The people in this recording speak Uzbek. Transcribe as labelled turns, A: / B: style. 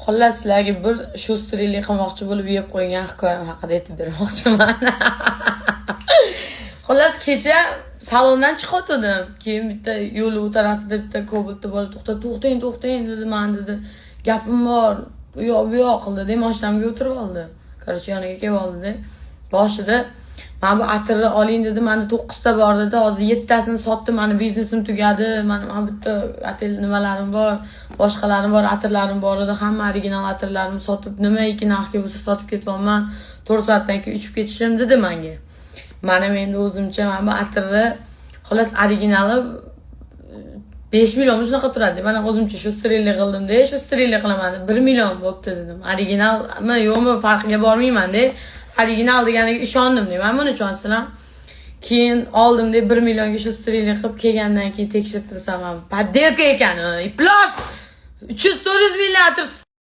A: Xullas sizlarga bir sho'stirilik qilmoqchi bo'lib yeb qo'ygan hikoyam haqida aytib bermoqchiman. Xullas kecha salondan chiqotdim. Keyin bitta yo'l u tarafida bitta Cobalt'da bola to'xtang dedi, men dedi, gapim bor. U yoq bu yoq qildi, mashinamga o'tirib oldi. Qarshi yoniga kelib oldi-da. Boshida "Men bu atirni oling" dedi. Menda 9 ta bor dedi. Hozir 7 tasini sotdim. Meni biznesim tugadi. Mana bitta atel nimalarim bor, boshqalarim bor, atirlarim bor edi. Hamma original atirlarimni sotib, nimaiki narxga bo'lsa sotib ketyapman. 4 soatdan keyin uchib ketishim dedi menga. Mana endi o'zimcha mana bu atirni xolos originali 5 million shunaqa turadi. Mana o'zimcha shu stirellik qildim-da, shu stirellik qilaman. 1 million bo'pti dedim. Originalmi yo'qmi farqiga bormayman-da. Original deganiga ishondim deyman. Buni ishonsam, keyin oldim deb 1 millionga shu stirellik qilib kelgandan keyin tekshirtirsam ham poddelka ekan. Plus 300-400 millimetr